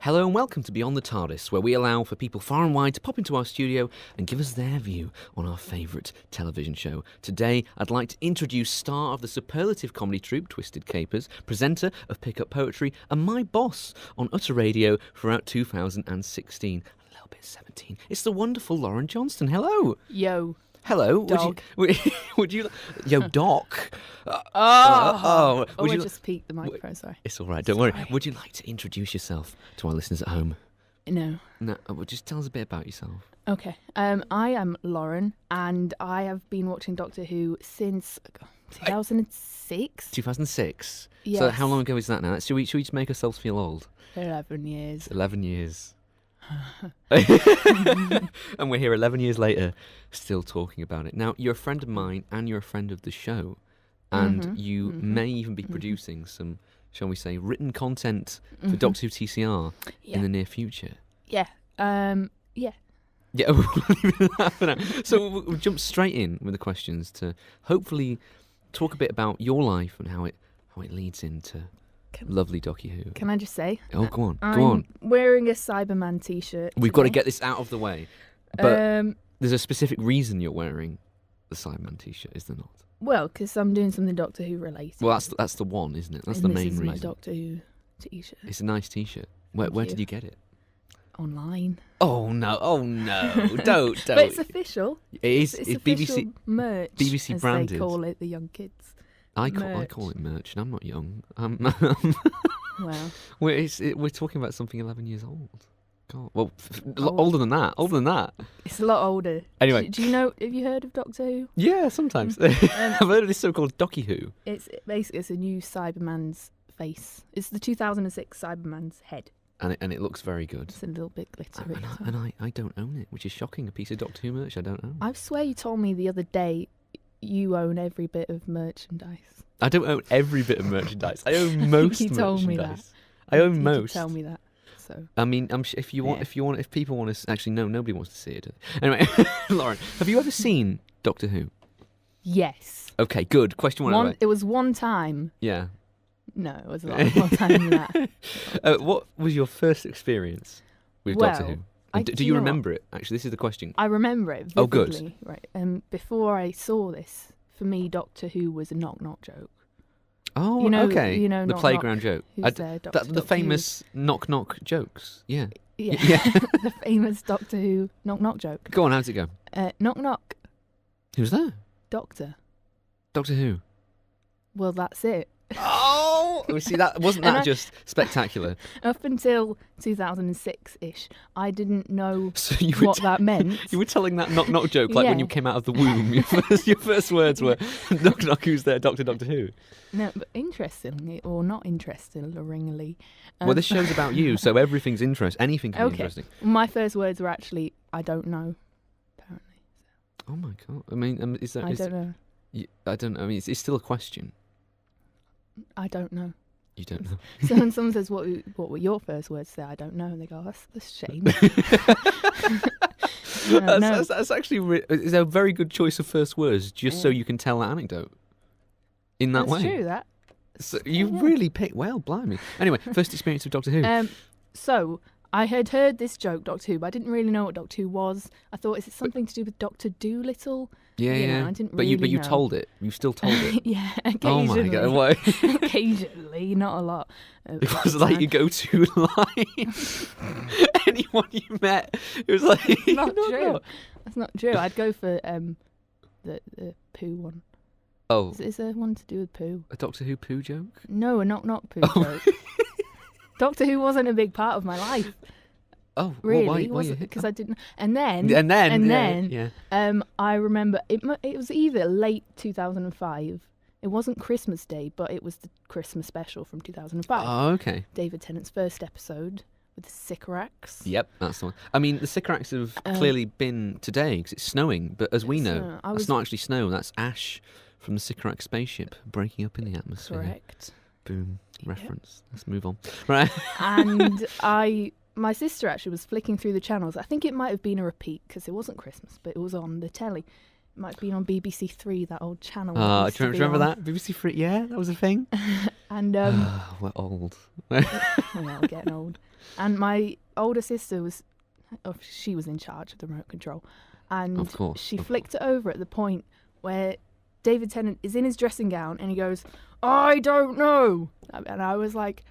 Hello and welcome to Beyond the TARDIS, where we allow for people far and wide to pop into our studio and give us their view on our favourite television show. Today, I'd like to introduce star of the superlative comedy troupe Twisted Capers, presenter of Pick Up Poetry, and my boss on Utter Radio throughout 2016. A little bit 17. It's the wonderful Lauren Johnston. Hello. Yo. Hello. Dog. Would you Yo, Doc. I just peeked the microphone, sorry. It's all right, don't worry. Would you like to introduce yourself to our listeners at home? No. No, well, just tell us a bit about yourself. Okay. I am Lauren, and I have been watching Doctor Who since 2006. 2006? Yes. So how long ago is that now? Should we just make ourselves feel old? 11 years. It's 11 years. And we're here 11 years later, still talking about it. Now, you're a friend of mine, and you're a friend of the show. And you may even be producing some, shall we say, written content for Doctor Who TCR in the near future. Yeah. Yeah. Yeah, we'll leave it at that for now. So we'll jump straight in with the questions to hopefully talk a bit about your life and how it leads into lovely Doctor Who. Can I just say? Oh, go on. I'm wearing a Cyberman t-shirt. We've got to get this out of the way. But there's a specific reason you're wearing the Cyberman t-shirt, is there not? Well, because I'm doing something Doctor Who related. Well, that's the one, isn't it? That's and the main this is reason. my Doctor Who t-shirt. It's a nice t-shirt. Where did you get it? Online. Oh no! Don't. But it's official. It is. It's It's official BBC. merch, BBC as branded. they call it, the young kids. I call it merch, and I'm not young. Well, we're talking about something 11 years old. God, well, Old. older than that. Older than that. it's a lot older. Anyway. Do you know? Have you heard of Doctor Who? Yeah, sometimes I've heard of this so-called Docky Who. It's basically a new Cyberman's face. It's the 2006 Cyberman's head. And it looks very good. It's a little bit glittery. And I don't own it, which is shocking. A piece of Doctor Who merch I don't own. I swear you told me the other day you own every bit of merchandise. I don't own every bit of merchandise. I own most You told me that. merchandise. I own You most. did tell me that. So I mean, if people want to, actually, no, nobody wants to see it. Anyway, Lauren, have you ever seen Doctor Who? yes. Okay, good. Question one. Away. It was one time. Yeah. No, it was a lot more time than that. What was your first experience with Doctor Who? Do you remember it? Actually, this is the question. I remember it vividly. Oh, good. Right. Before I saw this, for me, Doctor Who was a knock-knock joke. Oh, okay. You know, the knock, playground joke. Who's there, The famous knock-knock jokes. Yeah. Yeah. The famous Doctor Who knock-knock joke. Go on, how's it go? Knock-knock. Who's there? Doctor. Doctor Who. Well, that's it. Oh! See, wasn't just spectacular? Up until 2006-ish, I didn't know So that meant. You were telling that knock-knock joke like when you came out of the womb. Your first words were, knock-knock, who's there? Doctor Who. No, but interestingly, or not interestingly. Well, this show's about you, so everything's interesting. Anything can be interesting. My first words were actually, I don't know, apparently. Oh my God. I mean, is there... I don't know. I don't know. I mean, it's still a question. I don't know. You don't know. So when someone says, what were your first words? Say, I don't know. And they go, that's a shame. That's actually it's a very good choice of first words, just so you can tell that anecdote in that way. That's true, that. So you really picked well, blimey. Anyway, first experience with Doctor Who. So I had heard this joke, Doctor Who, but I didn't really know what Doctor Who was. I thought, is it something to do with Dr. Dolittle? Yeah. I didn't but really you know. told it. You still told it. Yeah, occasionally. Oh my God! Why? Occasionally, not a lot. It was like your go-to line. Anyone you met, it was like not true. That's not true. I'd go for the poo one. Oh, Is there one to do with poo? A Doctor Who poo joke? No, a knock-knock poo joke. Doctor Who wasn't a big part of my life. Oh, really? Why because I didn't. And then, yeah. I remember it was either late 2005. It wasn't Christmas Day, but it was the Christmas special from 2005. Oh, okay. David Tennant's first episode with the Sycorax. Yep, that's the one. I mean, the Sycorax have clearly been today because it's snowing, but as we know, it's not actually snow. That's ash from the Sycorax spaceship breaking up in the atmosphere. Correct. Boom. Reference. Let's move on. Right. And my sister actually was flicking through the channels. I think it might have been a repeat because it wasn't Christmas, but it was on the telly. It might have been on BBC Three, that old channel. Do you remember that? BBC Three? Yeah, that was a thing. And We're old. we're getting old. And my older sister she was in charge of the remote control, and Of course, she of flicked it over at the point where David Tennant is in his dressing gown, and he goes, "I don't know," and I was like,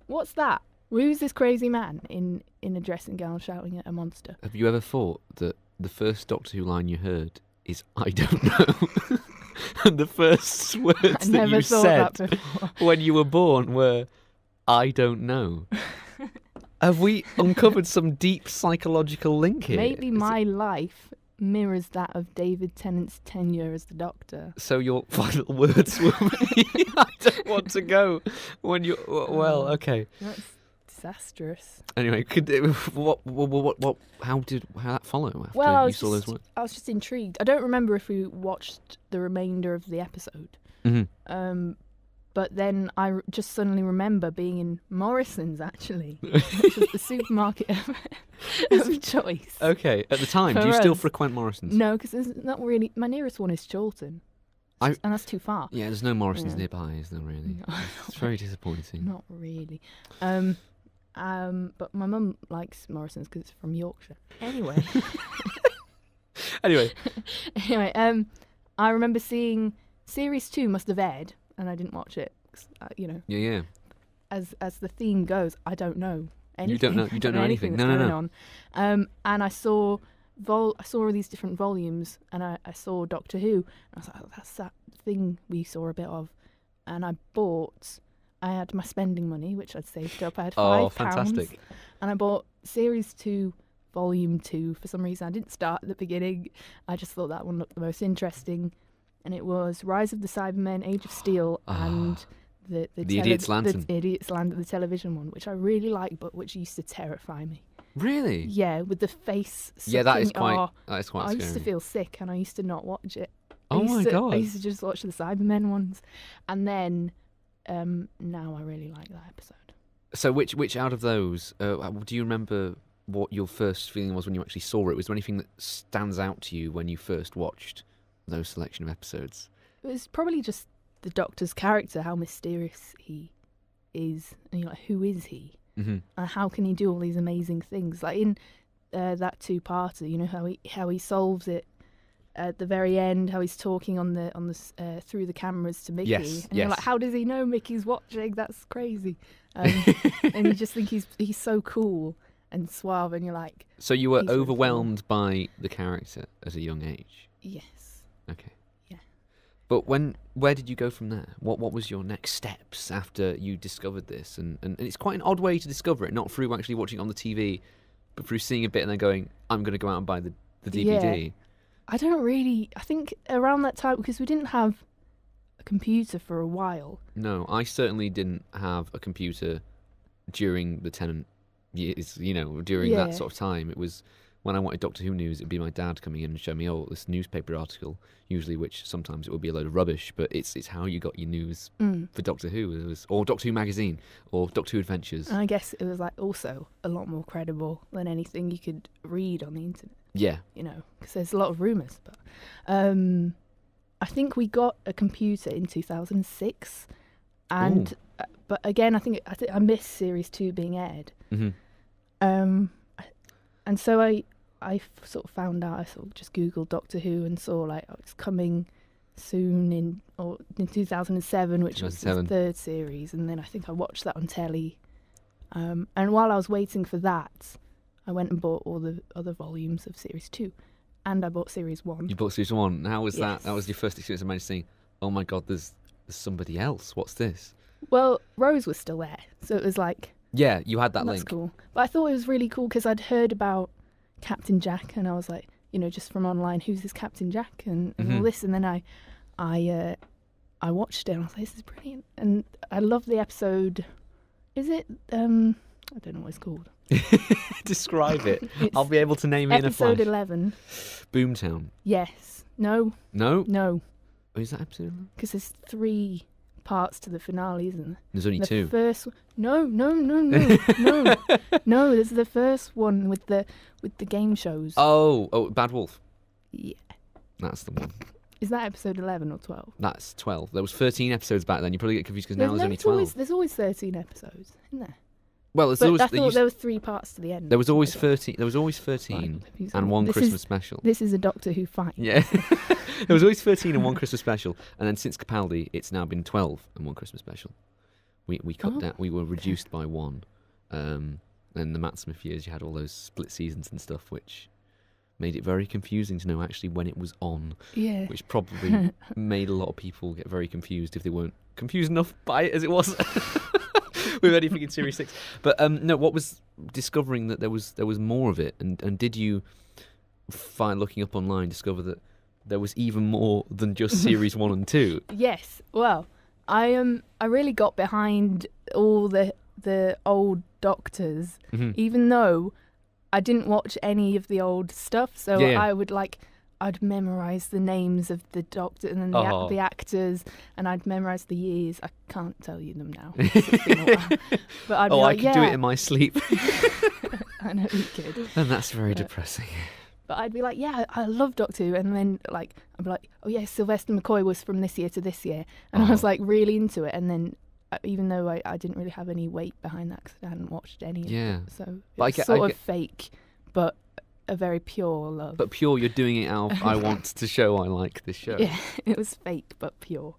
"What's that? Who's this crazy man in a dressing gown shouting at a monster?" Have you ever thought that the first Doctor Who line you heard is "I don't know," and the first words I that never you thought said that before. when you were born were "I don't know"? Have we uncovered some deep psychological link here? Maybe my life mirrors that of David Tennant's tenure as the Doctor. So your final words will be, "I don't want to go." When you okay. That's disastrous. Anyway, how did that follow after Well, you saw those words? I was just intrigued. I don't remember if we watched the remainder of the episode. Mm-hmm. But then I just suddenly remember being in Morrison's, actually, which was the supermarket of choice. Okay, at the time, For do you still us. frequent Morrison's? No, because there's not really. My nearest one is Chorlton, and that's too far. Yeah, there's no Morrison's Yeah. nearby, is there really? No, It's very disappointing. not really. But my mum likes Morrison's because it's from Yorkshire. Anyway, Anyway, I remember seeing Series 2 must have aired, and I didn't watch it. 'Cause, yeah. as the theme goes, I don't know anything. You don't know anything. That's No. going on. And I saw all these different volumes, and I saw Doctor Who, and I was like, oh, that's that thing we saw a bit of. And I had my spending money, which I'd saved up. I had £5. Oh, fantastic. And I bought Series 2, Volume 2. For some reason, I didn't start at the beginning. I just thought that one looked the most interesting. And it was Rise of the Cybermen, Age of Steel, and the Idiot's Lantern. The Idiot's Lantern, the television one, which I really like, but which used to terrify me. Really? Yeah, with the face. Yeah, that is sucking- quite I scary. used to feel sick, and I used to not watch it. Oh my God. I used to just watch the Cybermen ones, and then now I really like that episode. So which out of those, do you remember what your first feeling was when you actually saw it? Was there anything that stands out to you when you first watched those selection of episodes? It was probably just the Doctor's character, how mysterious he is, and you're like, who is he? Mm-hmm. And how can he do all these amazing things? Like in that two-parter, you know how he solves it at the very end, how he's talking on the through the cameras to Mickey, Yes, and you're yes. like, how does he know Mickey's watching? That's crazy. And you just think he's so cool and suave, and you're like, So you were He's really overwhelmed by the character at a young age. yes. Okay. Yeah. But where did you go from there? What was your next steps after you discovered this? And it's quite an odd way to discover it, not through actually watching it on the TV, but through seeing a bit and then going, I'm going to go out and buy the DVD. I think around that time, because we didn't have a computer for a while. No, I certainly didn't have a computer during the Tennant years, during that Yeah. sort of time. It was when I wanted Doctor Who news, it'd be my dad coming in and showing me, this newspaper article, usually, which sometimes it would be a load of rubbish, but it's how you got your news for Doctor Who. Or Doctor Who magazine, or Doctor Who Adventures. And I guess it was like also a lot more credible than anything you could read on the internet. Yeah. Because there's a lot of rumours. But I think we got a computer in 2006, and but again, I think I missed Series 2 being aired. Mm-hmm. And so I sort of found out. I sort of just Googled Doctor Who and saw it's coming soon in 2007, which was the 2007. third series, and then I think I watched that on telly. And while I was waiting for that, I went and bought all the other volumes of Series 2, and I bought Series 1. You bought Series 1. How was that? Yes. That was your first experience of managing, oh my God, there's somebody else. What's this? Well, Rose was still there, so it was like, Yeah, you had that that's link. cool. But I thought it was really cool because I'd heard about Captain Jack, and I was like, just from online, who's this Captain Jack and all this, and then I watched it and I was like, this is brilliant, and I love the episode. Is it I don't know what it's called. Describe it. It's I'll be able to name it in a flash. episode 11. Boomtown. Yes. No. Oh, is that episode 11? Because there's 3 parts to the finale, isn't there? There's only The 2. first one. No. No, there's the first one with the game shows. Oh, Bad Wolf. Yeah. That's the one. Is that episode 11 or 12? That's 12. There was 13 episodes back then. You probably get confused because now there's only 12. There's always 13 episodes, isn't there? Well, there's But always, I thought there was 3 parts to the end. there was always 13. There was always 13 Right, and one this Christmas is, special. This is a Doctor Who fight. Yeah. There was always 13 and one Christmas special, and then since Capaldi, it's now been 12 and one Christmas special. We cut down. We were reduced by one. And the Matt Smith years, you had all those split seasons and stuff, which made it very confusing to know actually when it was on. Yeah. Which probably made a lot of people get very confused if they weren't confused enough by it as it was. With anything in Series 6. But no, what was discovering that there was more of it, and did you looking up online discover that there was even more than just Series 1 and 2? Yes. Well, I really got behind all the old Doctors, even though I didn't watch any of the old stuff. So I would I'd memorise the names of the Doctor and then the actors, and I'd memorise the years. I can't tell you them now. It's been a while. But I'd be I could do it in my sleep. I know you could. And that's very depressing. But I'd be like, yeah, I love Doctor Who. And then I'd be like, oh yeah, Sylvester McCoy was from this year to this year. And I was really into it. And then even though I didn't really have any weight behind that because I hadn't watched any of it. So it's sort of fake, but a very pure love. But pure, you're doing it out of I want to show I like this show. Yeah, it was fake but pure.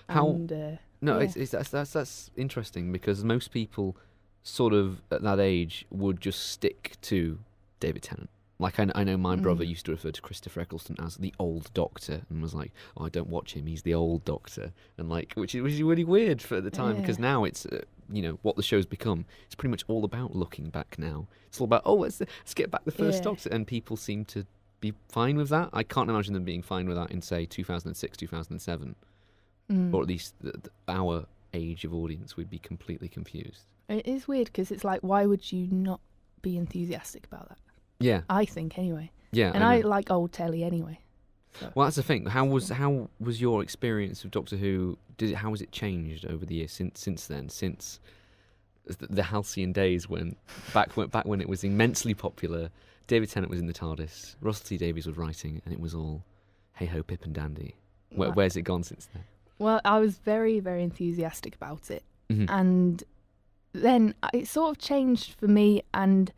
That's interesting because most people sort of at that age would just stick to David Tennant. Like I know my brother used to refer to Christopher Eccleston as the old Doctor and was like, oh, I don't watch him, he's the old Doctor, and which is really weird for the time because now it's what the show's become. It's pretty much all about looking back now. It's all about let's get back the first Doctor, and people seem to be fine with that. I can't imagine them being fine with that in say 2006, 2007, or at least our age of audience would be completely confused. It is weird because it's like, why would you not be enthusiastic about that? Yeah, I think anyway. Yeah, and I like old telly anyway. So. Well, that's the thing. How was your experience of Doctor Who? How has it changed over the years since then? Since the halcyon days back when it was immensely popular. David Tennant was in the TARDIS. Russell T Davies was writing, and it was all hey ho, pip and dandy. Where's it gone since then? Well, I was very, very enthusiastic about it, and then it sort of changed for me, and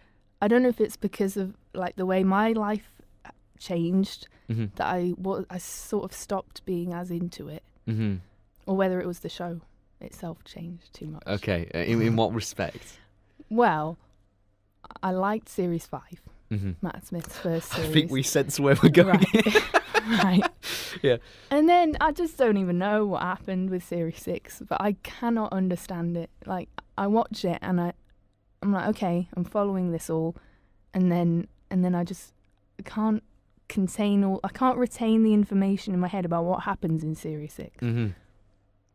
I don't know if it's because of the way my life changed that I sort of stopped being as into it, or whether it was the show itself changed too much. Okay, in what respect? Well, I liked Series 5, Matt Smith's first series. I think we sense where we're going. Right. Yeah. And then I just don't even know what happened with Series 6, but I cannot understand it. I watch it and I'm like, okay, I'm following this all, and then I just can't I can't retain the information in my head about what happens in Series 6.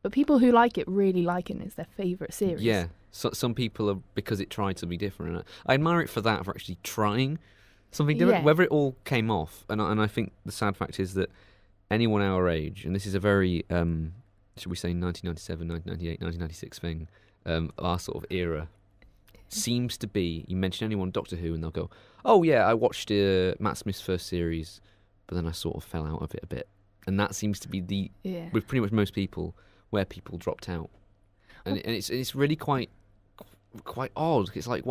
But people who like it really like it, and it's their favourite series. Yeah, so some people are, because it tried something different. I admire it for that, for actually trying something different, whether it all came off. And I think the sad fact is that anyone our age, and this is a very, should we say 1997, 1998, 1996 thing, our sort of era, seems to be, you mention anyone Doctor Who and they'll go, oh yeah, I watched Matt Smith's first series, but then I sort of fell out of it a bit. And that seems to be with pretty much most people, where people dropped out. And it's really quite odd. It's like,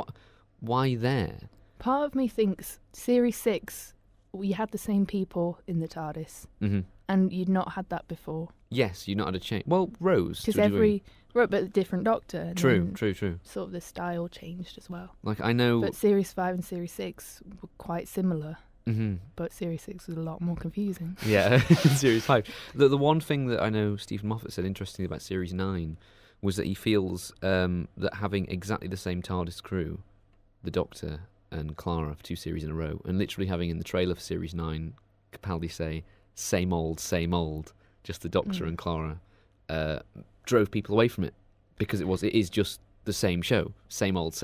why there? Part of me thinks Series 6, we had the same people in the TARDIS, and you'd not had that before. Yes, you'd not had a change. Well, Rose, because but a different Doctor. True. Sort of the style changed as well. Like, I know... But Series 5 and Series 6 were quite similar. But Series 6 was a lot more confusing. Yeah, Series 5. The one thing that I know Stephen Moffat said interestingly about Series 9 was that he feels that having exactly the same TARDIS crew, the Doctor and Clara, for 2 series in a row, and literally having in the trailer for Series 9, Capaldi say, same old, just the Doctor and Clara, drove people away from it, because it is just the same show, same old,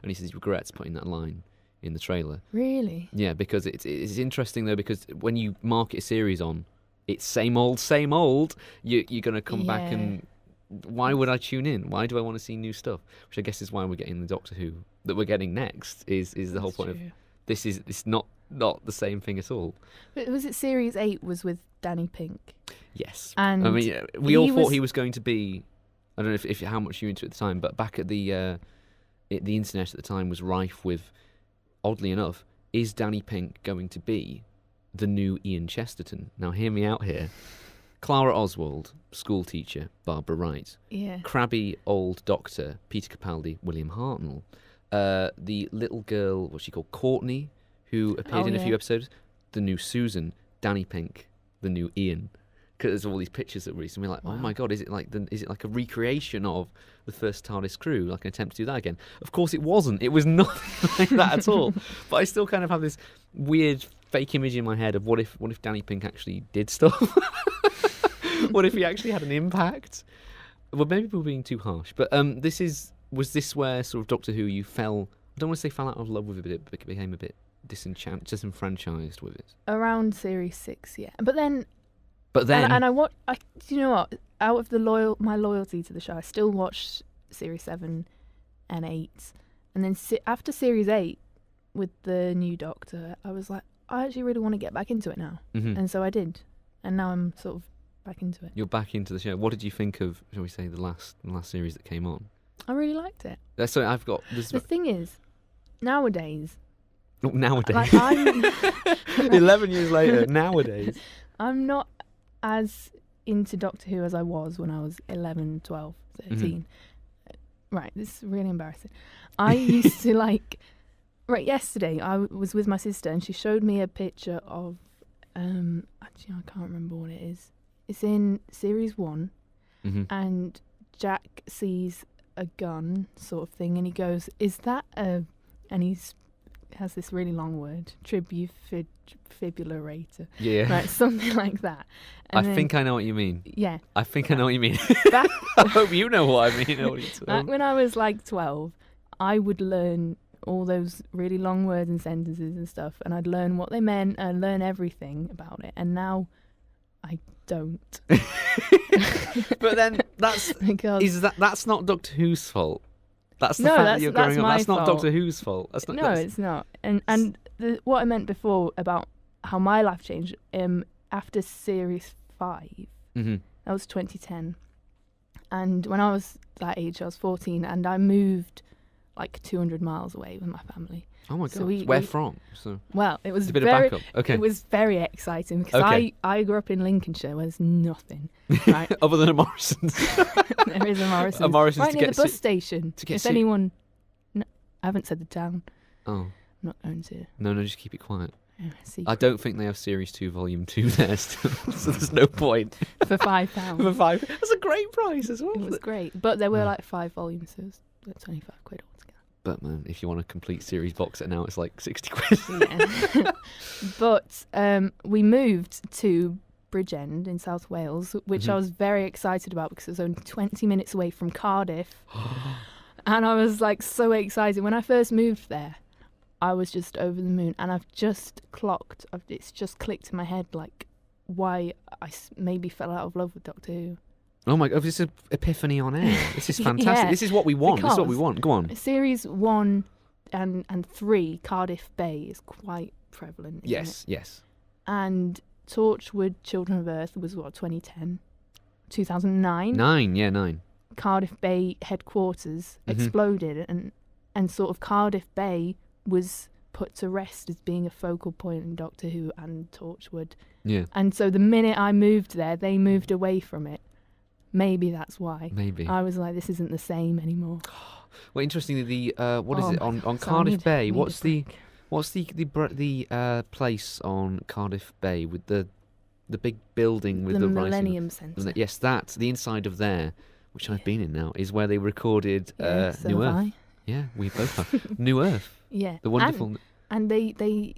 and he says he regrets putting that line in the trailer. Really? Yeah, because it's interesting though, because when you market a series on, it's same old, you're going to come back and why would I tune in? Why do I want to see new stuff? Which I guess is why we're getting the Doctor Who that we're getting next, is the whole point of it's not not the same thing at all. But was it Series 8 was with Danny Pink? Yes. And I mean, we all thought he was going to be... I don't know if how much you were into it at the time, but back at the internet at the time was rife with, oddly enough, is Danny Pink going to be the new Ian Chesterton? Now, hear me out here. Clara Oswald, school teacher, Barbara Wright. Yeah. Crabby old doctor, Peter Capaldi, William Hartnell. The little girl, what's she called, Courtney, who appeared in a few episodes. The new Susan, Danny Pink, the new Ian. Because there's all these pictures that released, and we're like, oh my god, is it like a recreation of the first TARDIS crew, like an attempt to do that again? Of course, it wasn't. It was nothing like that at all. But I still kind of have this weird fake image in my head of what if Danny Pink actually did stuff? What if he actually had an impact? Well, maybe we're being too harsh, but was this where sort of Doctor Who you fell? I don't want to say fell out of love with it, but became a bit disenfranchised with it Around Series 6, yeah. But then, and do you know what? Out of my loyalty to the show, I still watched Series 7 and 8, and then after Series 8 with the new Doctor, I was like, I actually really want to get back into it now, and so I did, and now I'm sort of back into it. You're back into the show. What did you think of, shall we say, the last series that came on? I really liked it. So I've got the thing is, nowadays. Nowadays. Like, I'm 11 years later, nowadays. I'm not as into Doctor Who as I was when I was 11, 12, 13. Right, this is really embarrassing. I used to yesterday I was with my sister and she showed me a picture of, actually I can't remember what it is. It's in Series 1 and Jack sees a gun sort of thing and he goes, is that and has this really long word, tribufibrillarator. Yeah. Right, something like that. And I think I know what you mean. Yeah. I think I know what you mean. I hope you know what I mean. Back when I was like 12, I would learn all those really long words and sentences and stuff, and I'd learn what they meant and learn everything about it. And now I don't. But then that's not Doctor Who's fault. That's the fact that you're growing up. That's not Doctor Who's fault. It's not. And what I meant before about how my life changed after Series 5, that was 2010. And when I was that age, I was 14, and I moved like 200 miles away with my family. Oh my god! Where from? Well, it was a bit of backup. Okay. It was very exciting because I grew up in Lincolnhampshire, where there's nothing, right? Other than a Morrison's. There is a Morrison's. A Morrison's right near the bus station. Anyone, no, I haven't said the town. Oh. I'm not going to. No, just keep it quiet. I don't think they have Series 2, Volume 2 there still, so there's no point. For £5. For £5. That's a great price as well. It was great, but there were like 5 volumes, so it was like 25 quid altogether. But man, if you want a complete series box set now, it's like 60 quid. Yeah. But we moved to Bridgend in South Wales, which I was very excited about because it was only 20 minutes away from Cardiff. And I was like so excited. When I first moved there, I was just over the moon, and I've just clocked, it's just clicked in my head like why I maybe fell out of love with Doctor Who. Oh my god, this is epiphany on air. This is fantastic. Yeah, this is what we want. This is what we want. Go on. Series 1 and 3, Cardiff Bay, is quite prevalent. Yes, yes. And Torchwood, Children of Earth was what, 2010? 2009? 9. Cardiff Bay headquarters exploded, and sort of Cardiff Bay was put to rest as being a focal point in Doctor Who and Torchwood. Yeah. And so the minute I moved there, they moved away from it. Maybe that's why. Maybe. I was like, this isn't the same anymore. Well, interestingly, the what is it on Cardiff Bay? What's the place on Cardiff Bay with the big building with the Millennium Centre? Yes, the inside of there, which I've been in now, is where they recorded New Earth. Yeah, we both have. New Earth. Yeah. The wonderful. And they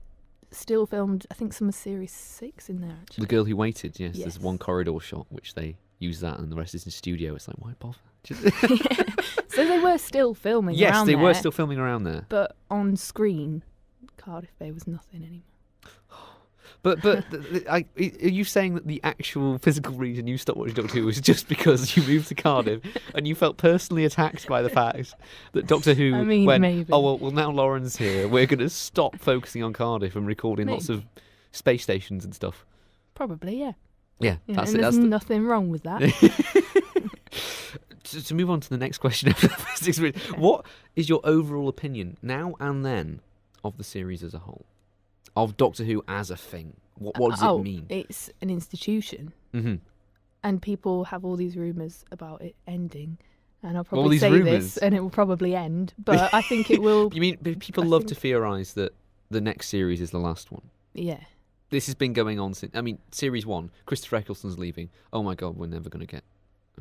still filmed, I think, some of Series 6 in there, actually. The Girl Who Waited, yes. There's one corridor shot, which they use that, and the rest is in studio. It's like, why bother? So they were still filming around there. Yes, they were still filming around there. But on screen, Cardiff Bay was nothing anymore. Are you saying that the actual physical reason you stopped watching Doctor Who was just because you moved to Cardiff and you felt personally attacked by the fact that Doctor Who I mean, went, maybe. oh, well, now Lauren's here, we're going to stop focusing on Cardiff and recording lots of space stations and stuff? Probably, yeah. Yeah, Yeah, that's and it. there's nothing wrong with that. To move on to the next question, what is your overall opinion now and then of the series as a whole? Of Doctor Who as a thing? What does it mean? It's an institution. Mm-hmm. And people have all these rumours about it ending. And I'll All probably these say rumours? this and it will probably end. But I think it will... You mean people love to theorise that the next series is the last one? Yeah. This has been going on since... I mean, Series 1, Christopher Eccleston's leaving. Oh my God, we're never going to get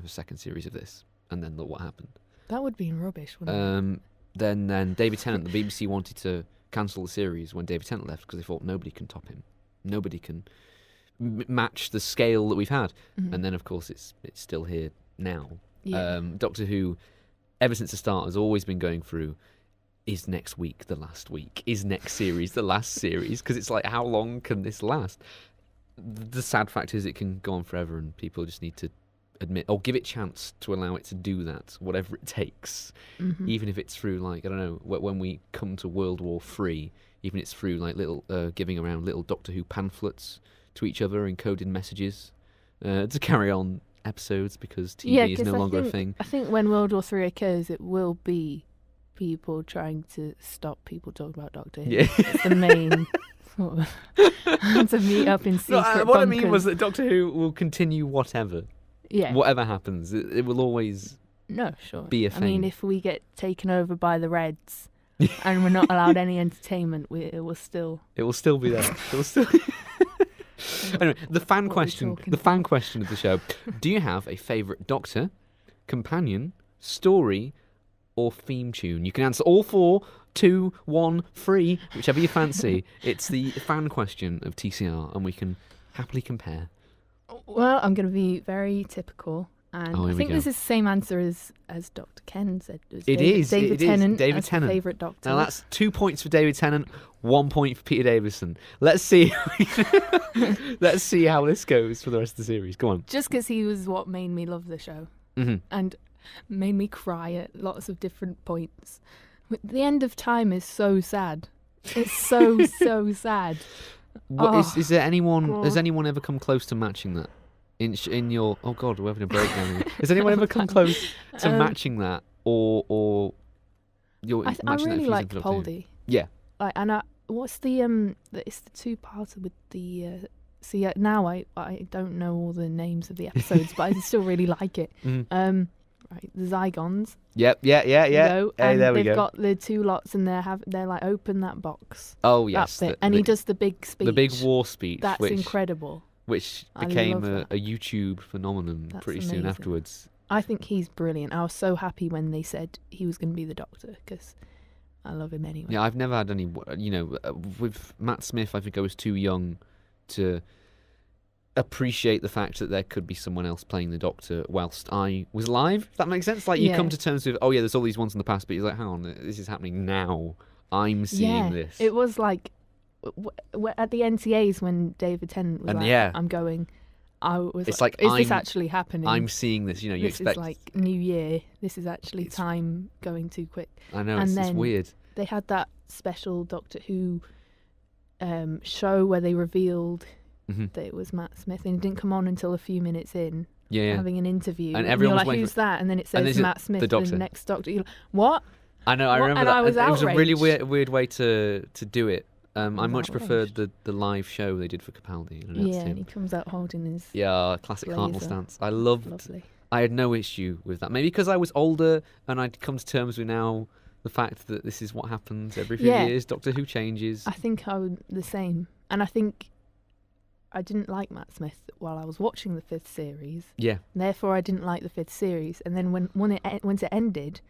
a second series of this. And then look what happened. That would be rubbish, wouldn't it? Then David Tennant, the BBC wanted to cancel the series when David Tennant left because they thought nobody can top him. Nobody can match the scale that we've had. Mm-hmm. And then, of course, it's still here now. Yeah. Doctor Who, ever since the start, has always been going through, is next week the last week? Is next series the last series? Because it's like, how long can this last? The sad fact is it can go on forever and people just need to admit or give it chance to allow it to do that, whatever it takes. Mm-hmm. Even if it's through, like, I don't know, when we come to World War III, even if it's through like little giving around little Doctor Who pamphlets to each other, encoded messages to carry on episodes because TV is no longer a thing. I think when World War III occurs, it will be people trying to stop people talking about Doctor Who. Yeah. It's the main sort of to meet up in secret No, what I mean bunkers. was that Doctor Who will continue whatever. Yeah. Whatever happens, it will always No, sure. be a thing. I mean, if we get taken over by the Reds and we're not allowed any entertainment, it will still... It will still be there. It will still... Anyway, the fan question of the show. Do you have a favourite Doctor, companion, story, or theme tune? You can answer all 4, 2, 1, 3, whichever you fancy. It's the fan question of TCR, and we can happily compare. Well, I'm going to be very typical. And I think this is the same answer as Dr. Ken said. David Tennant David as Tennant. favourite Doctor. Now that's 2 points for David Tennant, 1 point for Peter Davison. Let's see. Let's see how this goes for the rest of the series. Go on. Just because he was what made me love the show. Mm-hmm. And made me cry at lots of different points. The end of time is so sad. It's so, so sad. Is there anyone? God. Has anyone ever come close to matching that? In your God, we're having a breakdown here. Has anyone ever come close to matching that, or you're I matching really that? like Capaldi. Yeah. Like, and what's the it's the 2-parter with the. See, now I don't know all the names of the episodes, but I still really like it. Mm-hmm. Right, the Zygons. Yep. Yeah. Hey, there we go. They've got the 2 lots, and they're like, open that box. Oh yes. That bit. And he does the big speech. The big war speech. That's incredible. Which I became love a YouTube phenomenon pretty soon afterwards. I think he's brilliant. I was so happy when they said he was going to be the Doctor because I love him anyway. Yeah, I've never had any. With Matt Smith, I think I was too young to appreciate the fact that there could be someone else playing the Doctor whilst I was alive. If that makes sense? Like, you come to terms with, oh yeah, there's all these ones in the past, but you're like, hang on, this is happening now. I'm seeing this. It was like at the NTAs when David Tennant was I'm going. I was it's like, is this actually happening? I'm seeing this. You this expect is like New Year. This is actually time going too quick. I know, and it's weird. They had that special Doctor Who show where they revealed that it was Matt Smith, and it didn't come on until a few minutes in. Yeah. Having an interview, and everyone was like, "Who's that?" And then it says Matt Smith, the Doctor. The next Doctor. You're like, what? I know. I remember and that. I was it was a really outraged. weird way to do it. I much preferred outraged. the live show they did for Capaldi. And he comes out holding his classic blazer. Hartnell stance. I loved. Lovely. I had no issue with that. Maybe because I was older and I'd come to terms with now the fact that this is what happens every few years. Doctor Who changes. I think I would the same, and I think I didn't like Matt Smith while I was watching the 5th series. Yeah. Therefore, I didn't like the 5th series, and then once it ended,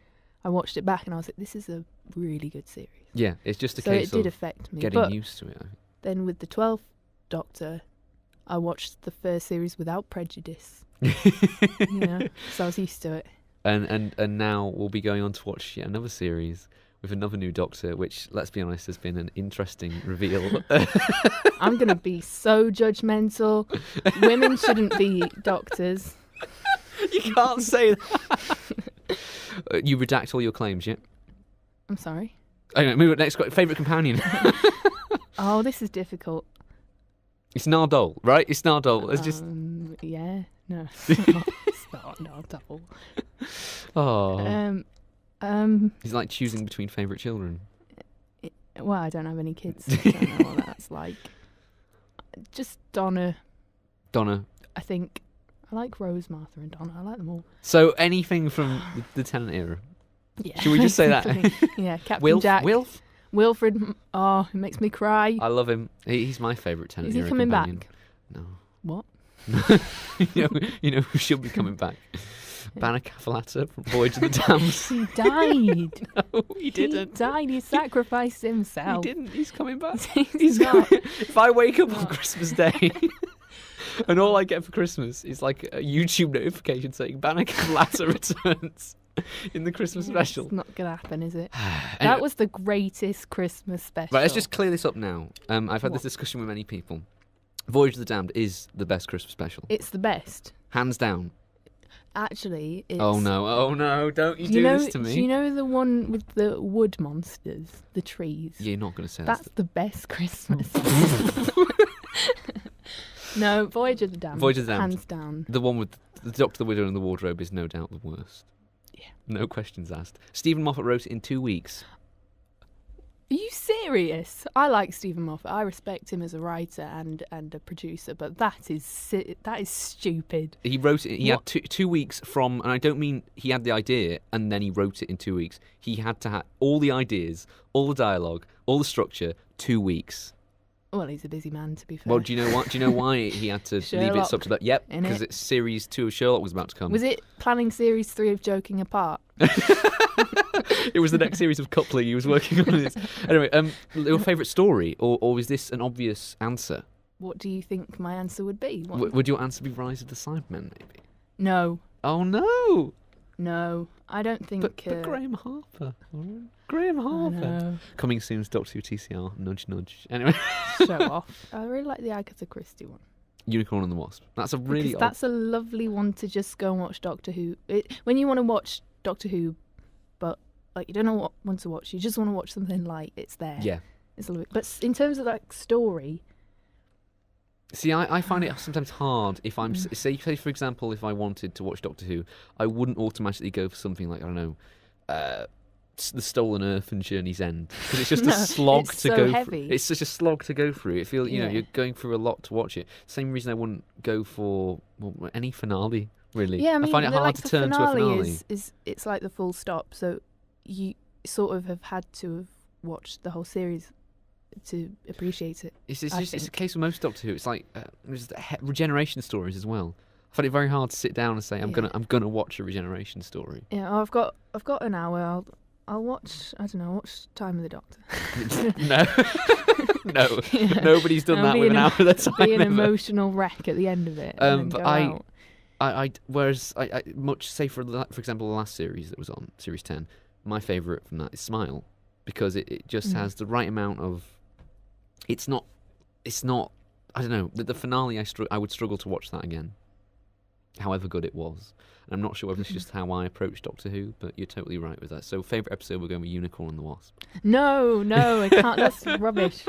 I watched it back and I was like, "This is a really good series." Yeah, it's just a so case it did of affect me. getting but used to it. then with the 12th Doctor, I watched the first series without prejudice. So I was used to it. And now we'll be going on to watch yet another series with another new Doctor, which, let's be honest, has been an interesting reveal. I'm going to be so judgmental. Women shouldn't be doctors. You can't say that. You redact all your claims, yeah? I'm sorry. Anyway, move on. Next, favourite companion. Oh, this is difficult. It's Nardole, right? It's Nardole. It's just... Yeah. No, it's not Nardole. Oh. It's like choosing between favourite children. Well, I don't have any kids. So I don't know what that's like. Just Donna. Donna. I think I like Rose, Martha, and Donna. I like them all. So anything from the Tennant era. Yeah. Should we just say that? Yeah, Captain Jack. Wilf? Wilfred. Oh, it makes me cry. I love him. He's my favourite Tennant Is he era coming companion. back? No. What? you know who should be coming back? Banner Cavallata from Voyage of the Damned. He died. No, he didn't. He died. He sacrificed himself. He didn't. He's coming back. He's not. If I wake up on Christmas Day and all I get for Christmas is like a YouTube notification saying Banner Cavallata returns in the Christmas special. It's not going to happen, is it? Anyway, That was the greatest Christmas special. right, let's just clear this up now. I've had this discussion with many people. Voyage of the Damned is the best Christmas special. It's the best. Hands down. Actually, it's... Oh no, don't you do this to me. Do you know the one with the wood monsters, the trees? You're not going to say That's the best Christmas. No, Voyage of the Damned. Voyage of the Damned. Hands down. The one with the Doctor, the Widow and the Wardrobe is no doubt the worst. Yeah. No questions asked. Stephen Moffat wrote it in 2 weeks. Are you serious? I like Stephen Moffat. I respect him as a writer and a producer, but that is stupid. He wrote it. He had 2 weeks from, and I don't mean he had the idea and then he wrote it in 2 weeks. He had to have all the ideas, all the dialogue, all the structure. 2 weeks. Well, he's a busy man, to be fair. Well, do you know what? Do you know why he had to leave it up to that? Yep, because it's series 2 of Sherlock was about to come. Was it planning series 3 of Joking Apart? It was the next series of coupling he was working on. This. Anyway, your favourite story, or was this an obvious answer? What do you think my answer would be? Would your answer be Rise of the Cybermen, maybe? No. Oh, no! No, I don't think... But Graham Harper. Graham Harper. Coming soon to Doctor Who TCR. Nudge, nudge. Anyway. Show off. I really like the Agatha Christie one. Unicorn and the Wasp. That's a really... Because that's a lovely one to just go and watch Doctor Who. When you want to watch Doctor Who, but like you don't know what one to watch, you just want to watch something light, it's there. Yeah. It's a little bit. But in terms of like story... See, I find it sometimes hard if I'm... Say, for example, if I wanted to watch Doctor Who, I wouldn't automatically go for something like, I don't know, The Stolen Earth and Journey's End. Because it's just a slog to go through. It's such a slog to go through. It feels, you know, you're going through a lot to watch it. Same reason I wouldn't go for any finale, really. Yeah, I mean, find it hard to turn to a finale. It's like the full stop, so you sort of have had to have watched the whole series to appreciate it. It's a case of most Doctor Who. It's like there's regeneration stories as well. I find it very hard to sit down and say I'm gonna watch a regeneration story. Yeah, I've got an hour. I'll watch. I don't know. Watch Time of the Doctor. No, yeah. Nobody's done that with an hour at a time. Be an emotional wreck at the end of it. But whereas I much say for example the last series that was on series 10, my favourite from that is Smile, because it just has the right amount of. It's not. I don't know. The finale, I would struggle to watch that again. However good it was. And I'm not sure whether it's just how I approach Doctor Who, but you're totally right with that. So, favourite episode, we're going with Unicorn and the Wasp. No, I can't. That's rubbish.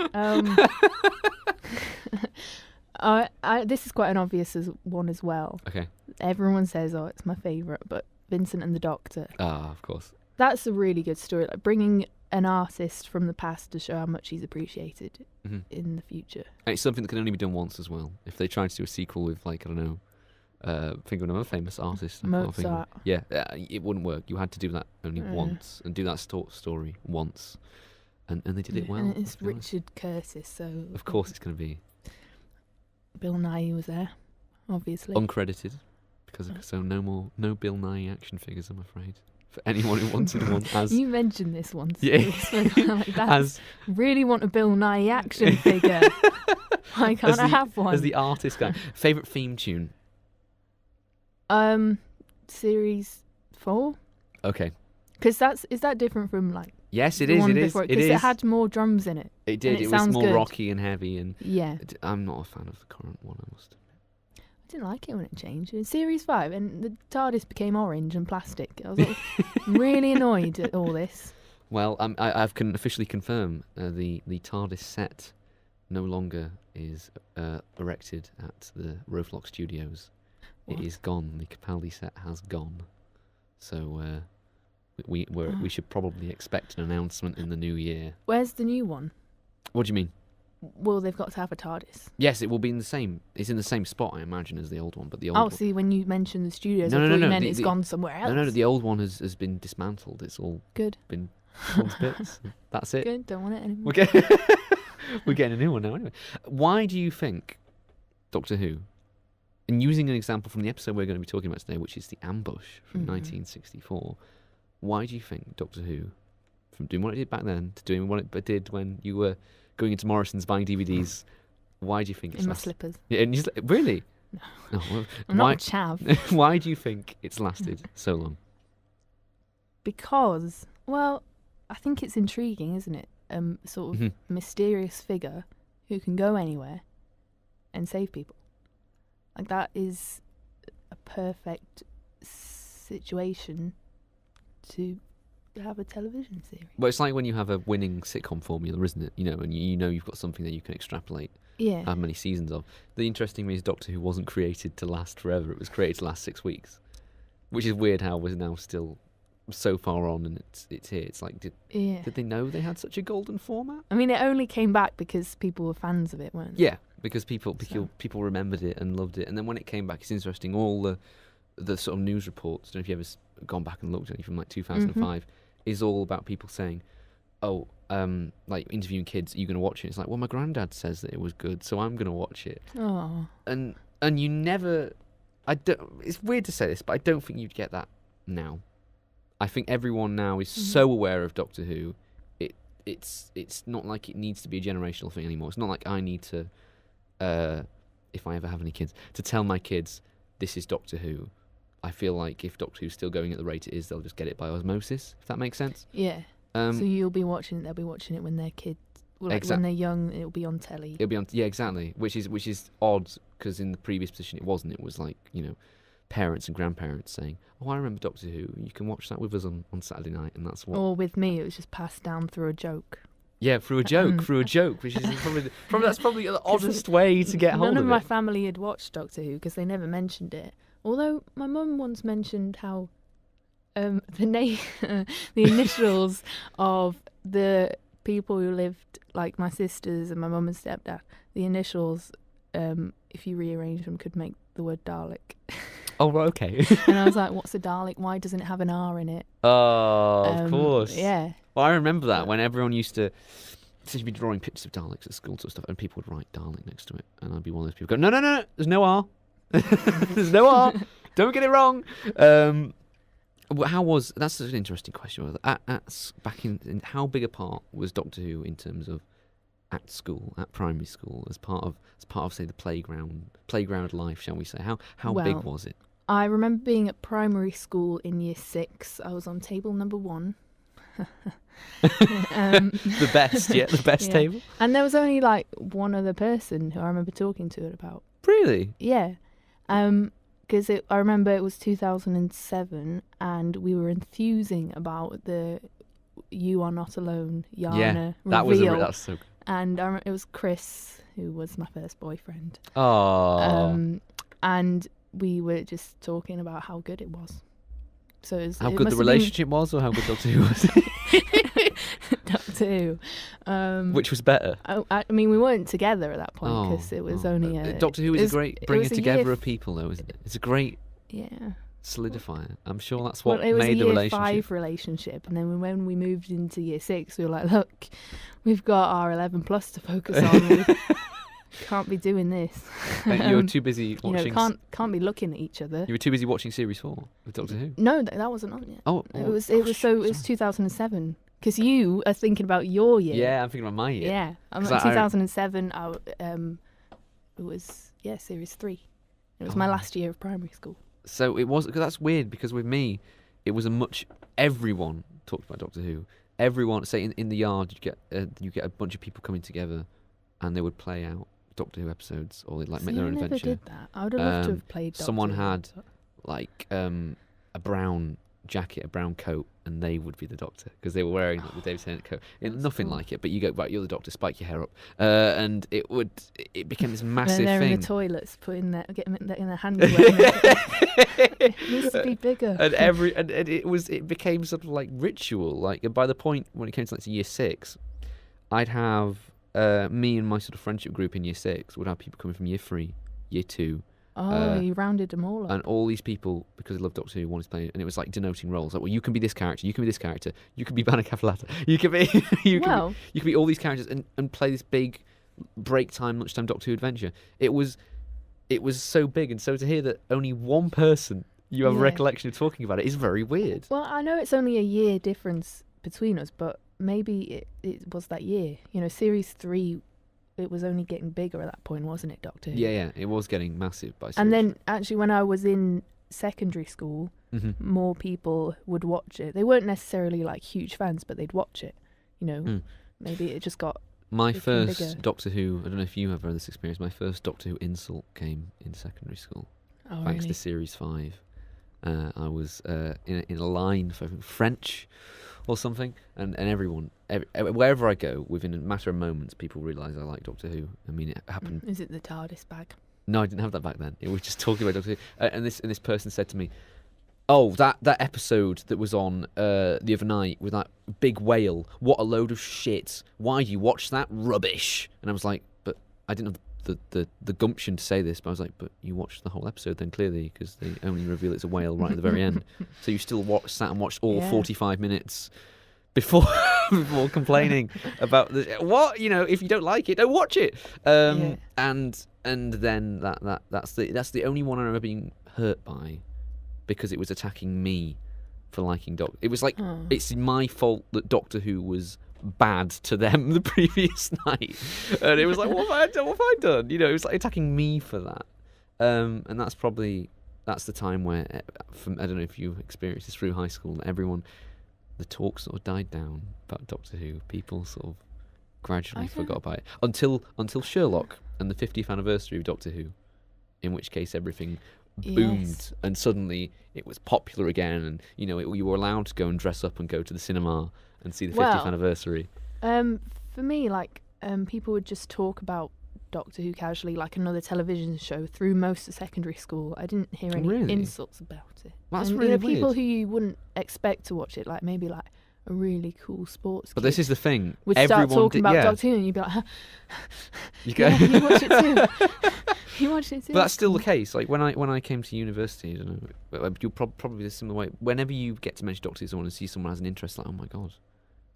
This is quite an obvious one as well. Okay. Everyone says, it's my favourite, but Vincent and the Doctor. Ah, of course. That's a really good story. Like bringing an artist from the past to show how much he's appreciated in the future. And it's something that can only be done once as well. If they tried to do a sequel with, like, I don't know, think of another famous artist. Mozart. Yeah, it wouldn't work. You had to do that only once and do that story once. And they did it well. And it's Richard Curtis, so... Of course it's going to be. Bill Nighy was there, obviously. Uncredited. So no Bill Nighy action figures, I'm afraid. For anyone who wanted one. You mentioned this once. Yeah. Really want a Bill Nighy action figure. Why can't I have one? As the artist guy. Favourite theme tune? Series 4. Okay. Because is that different from like Yes, it The is. one It is. before It because is. it had more drums in it. It did. and it It was sounds more good. rocky and heavy, and Yeah. I'm not a fan of the current one. I must. I didn't like it when it changed. In Series 5, and the TARDIS became orange and plastic. I was like, really annoyed at all this. Well, I can officially confirm the TARDIS set no longer is erected at the Roflock Studios. What? It is gone. The Capaldi set has gone. So we should probably expect an announcement in the new year. Where's the new one? What do you mean? Well, they've got to have a TARDIS. Yes, it will be in the same. It's in the same spot, I imagine, as the old one. But the old. Oh, see, when you mentioned the studios, No, I no, thought no, you no, meant the- it's the- gone somewhere else. No, the old one has been dismantled. It's all Good. been torn to bits. That's it. Good. Don't want it anymore. We're getting a new one now anyway. Why do you think Doctor Who, and using an example from the episode we're going to be talking about today, which is the ambush from 1964, why do you think Doctor Who, from doing what it did back then to doing what it did when you were going into Morrison's buying DVDs, why do you think it's In my lasted? slippers. Yeah, and really? No. Well, I'm why, not a chav. why do you think it's lasted so long? Because, well, I think it's intriguing, isn't it? Sort of Mhm. mysterious figure who can go anywhere and save people. Like, that is a perfect situation to have a television series. Well, it's like when you have a winning sitcom formula, isn't it? You know, and you know you've got something that you can extrapolate Yeah. how many seasons of. The interesting thing is Doctor Who wasn't created to last forever. It was created to last 6 weeks, which is weird how we're now still so far on and it's here. It's like, did they know they had such a golden format? I mean, it only came back because people were fans of it, weren't they? Yeah, because people remembered it and loved it. And then when it came back, it's interesting, all the sort of news reports, I don't know if you've ever gone back and looked at any from like 2005, is all about people saying, oh, like interviewing kids, are you going to watch it? It's like, well, my granddad says that it was good, so I'm going to watch it. Oh. And you never, it's weird to say this, but I don't think you'd get that now. I think everyone now is so aware of Doctor Who, it's not like it needs to be a generational thing anymore. It's not like I need to, if I ever have any kids, to tell my kids, this is Doctor Who. I feel like if Doctor Who's still going at the rate it is, they'll just get it by osmosis, if that makes sense. Yeah. So you'll be watching it, they'll be watching it when they're kids. Well, like when they're young, it'll be on telly. It'll be on, yeah, exactly. Which is odd, because in the previous position it wasn't. It was like, you know, parents and grandparents saying, oh, I remember Doctor Who, you can watch that with us on Saturday night, and that's what. Or with me, it was just passed down through a joke. Yeah, through a joke, which is probably the oddest way to get hold of it. None of my family had watched Doctor Who because they never mentioned it. Although my mum once mentioned how the initials of the people who lived, like my sisters and my mum and stepdad, the initials, if you rearrange them, could make the word Dalek. Oh, right, okay. And I was like, what's a Dalek? Why doesn't it have an R in it? Oh, of course. Yeah. Well, I remember that when everyone used to be drawing pictures of Daleks at school sort of stuff, and people would write Dalek next to it, and I'd be one of those people go, no, there's no R. There's no R. Don't get it wrong. That's such an interesting question. Back in how big a part was Doctor Who in terms of at school, at primary school, as part of say the playground life, shall we say? How big was it? I remember being at primary school in year 6. I was on table number 1. The best, the best table. And there was only like one other person who I remember talking to it about. Really? Yeah. Because I remember it was 2007 and we were enthusing about the You Are Not Alone Yana reveal. That's so good. And I remember it was Chris, who was my first boyfriend. Oh. And we were just talking about how good it was. So how good the relationship was, or how good Doctor Who was? Doctor Who. Which was better? I mean, we weren't together at that point because it was only Doctor Who is a great bringer together of people, though, isn't it? It's a great solidifier. I'm sure that's what made the relationship. It was a year 5 relationship, and then when we moved into year 6, we were like, look, we've got our 11 plus to focus on. We can't be doing this. And you were too busy watching. Can't be looking at each other. You were too busy watching series 4 with Doctor Who. No, that wasn't on yet. It was 2007. Because you are thinking about your year. Yeah, I'm thinking about my year. Yeah, I'm at 2007. It was series 3. It was my last year of primary school. So it was, because that's weird, because with me, it was everyone talked about Doctor Who, everyone, say in the yard, you get a bunch of people coming together, and they would play out Doctor Who episodes, or they'd make their own adventure. I never did that. I would have loved to have played Doctor Someone Who, had but- a brown jacket, a brown coat, and they would be the Doctor because they were wearing the David Tennant coat. Nothing cool. like it, but you go right, you're the Doctor, spike your hair up, and it became this massive they're thing. in the toilets, getting them in their underwear. It needs to be bigger. And it became sort of like ritual. Like by the point when it came to like year 6, I'd have me and my sort of friendship group in year 6 would have people coming from year 3, year 2. You rounded them all up. And all these people, because they loved Doctor Who, wanted to play it, and it was like denoting roles. Like, well, you can be this character, you can be this character, you can be Banner Cavallata, you can be you can be all these characters and play this big break time, lunchtime Doctor Who adventure. It was so big, and so to hear that only one person you have a recollection of talking about it is very weird. Well, I know it's only a year difference between us, but maybe it was that year. You know, series 3. It was only getting bigger at that point, wasn't it, Doctor Who? Yeah, it was getting massive by series. And then, actually, when I was in secondary school, more people would watch it. They weren't necessarily, like, huge fans, but they'd watch it. You know, maybe it just got My first bigger. Doctor Who, I don't know if you have had this experience, my first Doctor Who insult came in secondary school. Oh, Thanks really? to Series 5. I was in a line for French or something, and everyone, wherever I go, within a matter of moments, people realise I like Doctor Who. I mean, it happened. Is it the TARDIS bag? No, I didn't have that back then. It was just talking about Doctor Who. And this person said to me, "Oh, that episode that was on the other night with that big whale. What a load of shit! Why do you watch that rubbish?" And I was like, "But I didn't have the gumption to say this." But I was like, "But you watched the whole episode then, clearly, because they only reveal it's a whale right at the very end. So you still sat and watched all 45 minutes before complaining about this. What? You know, if you don't like it, don't watch it." And then that's the only one I remember being hurt by, because it was attacking me for liking Doctor. It was like it's my fault that Doctor Who was bad to them the previous night, and it was like, what have I done? You know, it was like attacking me for that. And that's the time where, I don't know if you experienced this through high school, the talk sort of died down about Doctor Who. People sort of gradually forgot about it until Sherlock and the 50th anniversary of Doctor Who, in which case everything boomed and suddenly it was popular again, and you know you were allowed to go and dress up and go to the cinema and see the 50th anniversary. For me, like, people would just talk about Doctor Who casually, like another television show, through most of secondary school. I didn't hear any insults about it. That's and, really you know, people weird. who you wouldn't expect to watch it, like maybe like a really cool sports But kid, this is the thing. would start talking about Doctor Who, and you'd be like, you watch it too. You watch it too. But that's still the case. Like when I came to university, I don't know, you'll probably the similar way. Whenever you get to mention Doctor Who to someone and see someone has an interest, like, oh my god,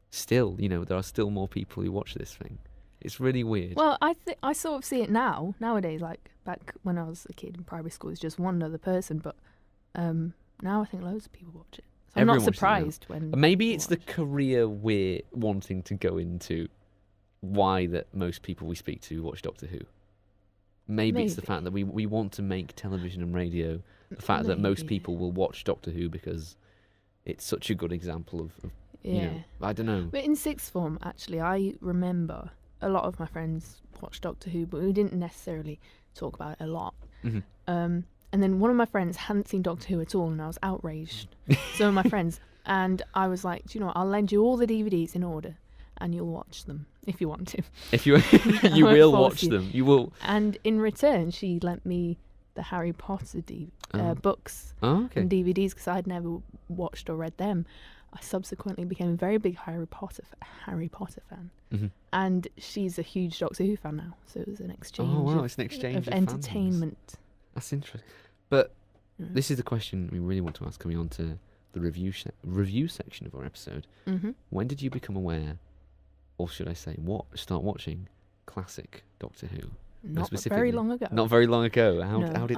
still, you know, there are still more people who watch this thing. It's really weird. Well, I sort of see it nowadays. Like back when I was a kid in primary school, it's just one other person. But now I think loads of people watch it. So I'm not surprised when. Maybe it's the career we're wanting to go into. Why that most people we speak to watch Doctor Who. Maybe it's the fact that we want to make television and radio. The fact that most people will watch Doctor Who because it's such a good example of you know, I don't know. But in sixth form, actually, I remember a lot of my friends watched Doctor Who, but we didn't necessarily talk about it a lot. And then one of my friends hadn't seen Doctor Who at all, and I was outraged. Some of my friends, and I was like, do you know what? I'll lend you all the DVDs in order, and you'll watch them if you want to. If you you will watch them, you will. And in return, she lent me the Harry Potter books and DVDs, because I'd never watched or read them. I subsequently became a very big Harry Potter fan. And she's a huge Doctor Who fan now, so it was an exchange. Oh wow, it's an exchange of entertainment. Fans. That's interesting. But this is the question we really want to ask, coming on to the review section of our episode. When did you become aware, or should I say, start watching classic Doctor Who? Not very long ago. Not very long ago. How did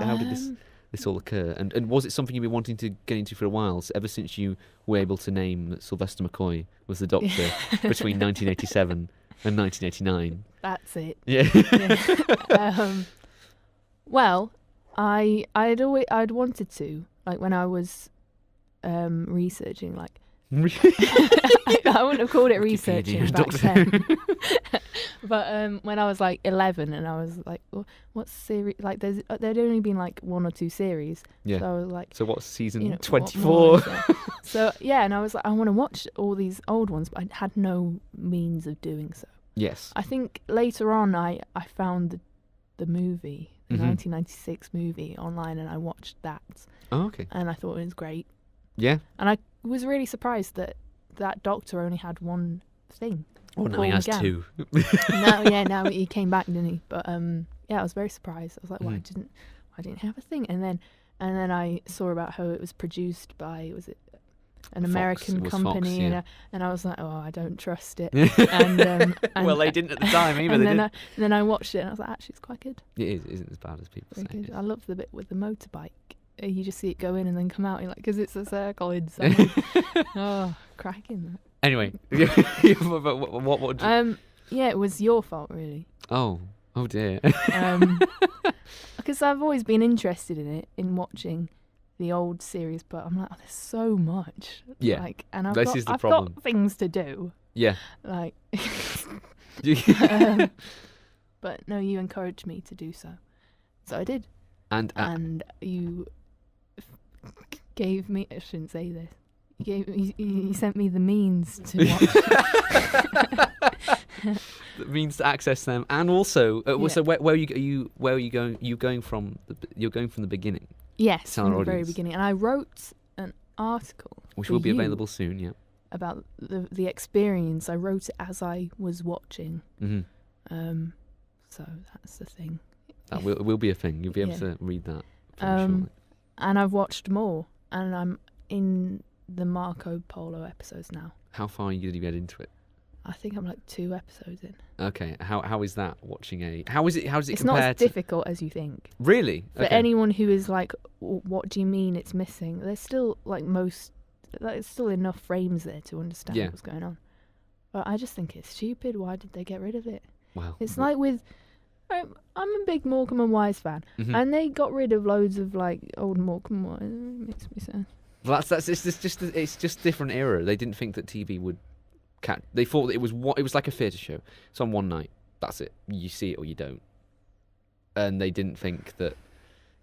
this all occur? And was it something you've been wanting to get into for a while, ever since you were able to name that Sylvester McCoy was the Doctor between 1987 and 1989? That's it. Yeah. Well, I'd wanted to, like, when I was researching, like, I wouldn't have called it Wikipedia, researching back Doctor then. But when I was like 11 and I was like, what series? Like there'd only been like 1 or 2 series. Yeah. So I was like, So what's season what 24? more is there? So yeah, and I was like, I want to watch all these old ones, but I had no means of doing so. Yes. I think later on I found the movie, the Mhm. 1996 movie online, and I watched that. Oh, okay. And I thought it was great. Yeah. And I was really surprised that Doctor only had one thing. Oh, now he has 2. Now he came back, didn't he? But yeah, I was very surprised. I was like, why didn't he have a thing? And then I saw about how it was produced by, was it an American company? Fox, yeah. And I was like, oh, I don't trust it. and Well, they didn't at the time either. And then I watched it and I was like, actually, it's quite good. It is. It isn't as bad as people Very say. good. I love the bit with the motorbike. You just see it go in and then come out, because it's a circle inside. Oh, cracking that. Anyway, what? Yeah, it was your fault, really. Oh dear. Because I've always been interested in watching the old series, but I'm like, there's so much. Yeah. And I've This is the I've problem. got things to do. Yeah. Like, and but no, you encouraged me to do so, so I did. And you gave me. I shouldn't say this. You sent me the means to watch. The means to access them, and also, so where are you going? You're going from the beginning. Yes, Tell from our the very audience. beginning. And I wrote an article, Which for will be you available soon. Yeah. about the experience. I wrote it as I was watching. Mm-hmm. So that's the thing. That will be a thing. You'll be able to read that. Shortly. And I've watched more, and I'm in the Marco Polo episodes now. How far did you get into it? I think I'm like 2 episodes in. Okay. How is that watching how does it It's compare not as to difficult as you think. Really? For anyone who is like, what do you mean it's missing? There's still there's still enough frames there to understand what's going on. But I just think it's stupid. Why did they get rid of it? Wow. It's like with, I'm a big Morecambe and Wise fan, and they got rid of loads of like old Morecambe and Wise. It makes me sad. Well, it's just different era. They didn't think that TV would catch. They thought that it was like a theatre show. It's on one night. That's it. You see it or you don't. And they didn't think that,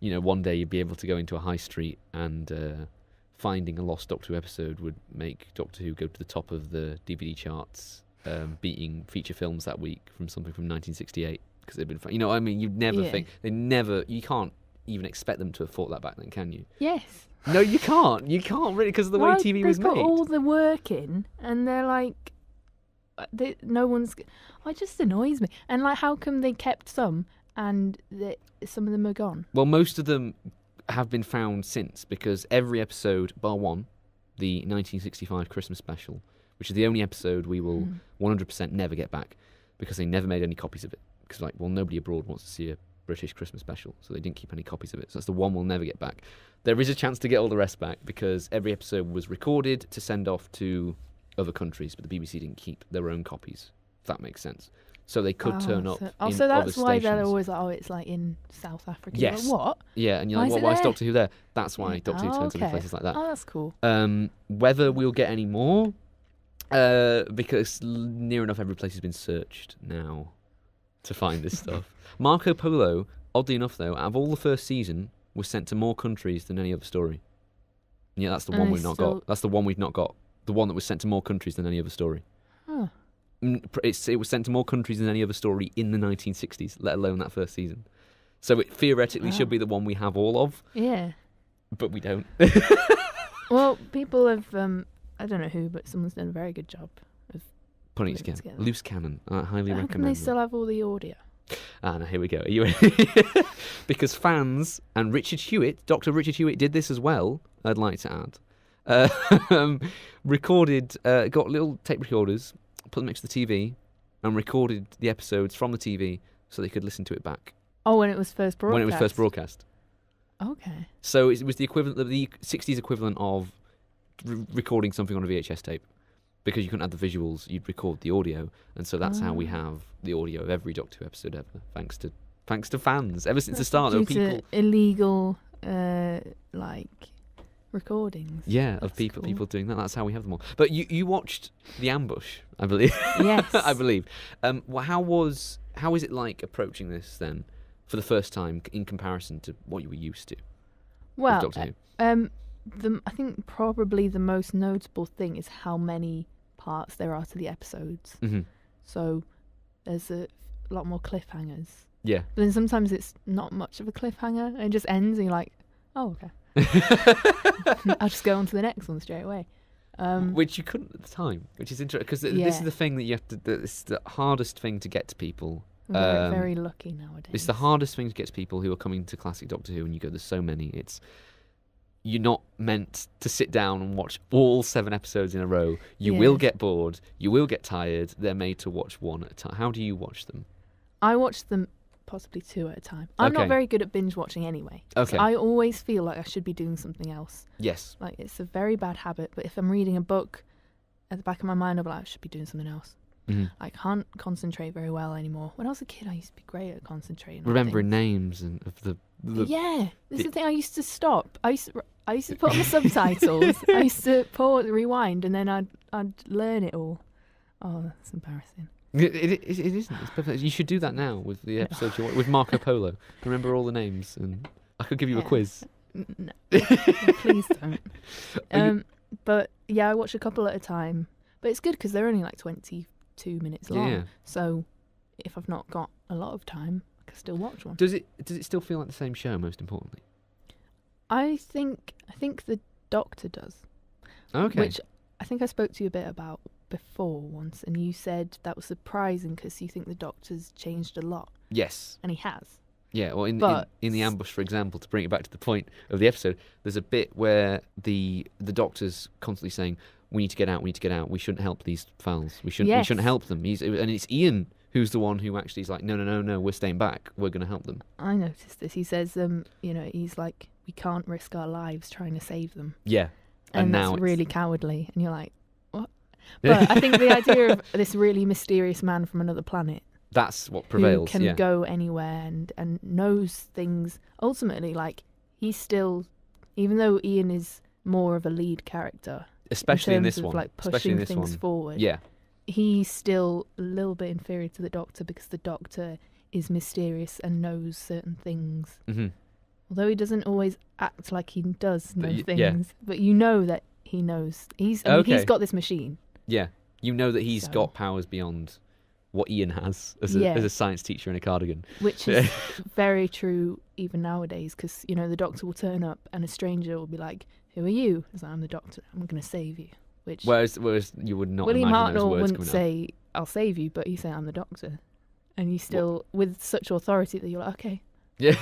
one day you'd be able to go into a high street and finding a lost Doctor Who episode would make Doctor Who go to the top of the DVD charts, beating feature films that week from something from 1968 because they've been. You'd never think you can't even expect them to have thought that back then, can you? Yes. No, you can't. You can't really, because of the way TV was They put made. all the work in, and they're like, no one's. It just annoys me. And like, how come they kept some, and some of them are gone? Well, most of them have been found since, because every episode, bar one, the 1965 Christmas special, which is the only episode we will 100% never get back, because they never made any copies of it. Because nobody abroad wants to see a British Christmas special, so they didn't keep any copies of it. So that's the one we'll never get back. There is a chance to get all the rest back, because every episode was recorded to send off to other countries, but the BBC didn't keep their own copies, if that makes sense. So they could turn up in so that's other why stations. they're always like, it's like in South Africa. Yes. Like, what? Yeah, and you're Why like, is it why is there? Doctor Who there? That's why Doctor Who turns up in okay. places like that. Oh, that's cool. Whether we'll get any more, because near enough every place has been searched now to find this stuff. Marco Polo, oddly enough though, out of all the first season, was sent to more countries than any other story. And yeah, that's the one we've not got. That's the one we've not got. The one that was sent to more countries than any other story. Huh. It was sent to more countries than any other story in the 1960s, let alone that first season. So it theoretically should be the one we have all of. Yeah. But we don't. Well, people have, I don't know who, but someone's done a very good job of putting it together. Loose cannon. I highly How recommend can they it. still have all the audio? No, here we go. Are you ready? Because fans, and Richard Hewitt, Dr. Richard Hewitt did this as well, I'd like to add, recorded, got little tape recorders, put them next to the TV, and recorded the episodes from the TV so they could listen to it back. Oh, when it was first broadcast? When it was first broadcast. Okay. So it was the equivalent, the 60s equivalent of recording something on a VHS tape. Because you couldn't have the visuals, you'd record the audio, and so that's how we have the audio of every Doctor Who episode ever, thanks to fans. Ever since the start, there were people illegal, recordings. Yeah, of That's people cool. doing that. That's how we have them all. But you watched The Ambush, I believe. Yes. I believe. Well, how is it like approaching this then for the first time in comparison to what you were used to Well, with Doctor Who? I think probably the most notable thing is how many parts there are to the episodes. Mm-hmm. So there's a lot more cliffhangers. Yeah. But then sometimes it's not much of a cliffhanger and it just ends and you're like, oh, okay. I'll just go on to the next one straight away. Which you couldn't at the time, which is interesting because this is the thing that you have to. It's the hardest thing to get to people. Very, very lucky nowadays. It's the hardest thing to get to people who are coming to classic Doctor Who, and you go, "There's so many." You're not meant to sit down and watch all 7 episodes in a row. You will get bored. You will get tired. They're made to watch one at a time. How do you watch them? I watch them possibly 2 at a time. I'm not very good at binge watching anyway. Okay. So I always feel like I should be doing something else. Yes. Like, it's a very bad habit, but if I'm reading a book, at the back of my mind I'll be like, I should be doing something else. Mm-hmm. I can't concentrate very well anymore. When I was a kid, I used to be great at concentrating. Remembering names and of the yeah, this is the thing. I used to stop. I used to put on the subtitles. I used to pause, rewind, and then I'd learn it all. Oh, that's embarrassing. It isn't. It's perfect. You should do that now with the episodes you watch, with Marco Polo. Remember all the names, and I could give you a quiz. No, please don't. But yeah, I watch a couple at a time. But it's good because they're only like 22 minutes long. Yeah. So if I've not got a lot of time, I can still watch one. Does it still feel like the same show? Most importantly, I think the Doctor does. Okay. Which I think I spoke to you a bit about before once, and you said that was surprising because you think the Doctor's changed a lot. Yes. And he has. Yeah, well, in The Ambush, for example, to bring it back to the point of the episode, there's a bit where the Doctor's constantly saying, we need to get out, we shouldn't help these fouls, we shouldn't help them. And it's Ian who's the one who actually is like, no, we're staying back, we're going to help them. I noticed this. He says, he's like, we can't risk our lives trying to save them. Yeah. And now that's really cowardly. And you're like, what? But I think the idea of this really mysterious man from another planet, that's what prevails. Who can go anywhere and knows things. Ultimately, like, he's still, even though Ian is more of a lead character, especially in this of, one, like, pushing things forward. Yeah, he's still a little bit inferior to the Doctor because the Doctor is mysterious and knows certain things. Mm-hmm. Although he doesn't always act like he does know things, yeah. but you know that he knows. He's got this machine. Yeah, you know that he's got powers beyond what Ian has as a science teacher in a cardigan. Which is very true even nowadays, because, the Doctor will turn up and a stranger will be like, who are you? He's like, I'm the Doctor. I'm going to save you. Which Whereas you would not William imagine those Hartnell words wouldn't say, I'll save you, but he's saying, I'm the Doctor. And you still, with such authority that you're like, okay. Yeah.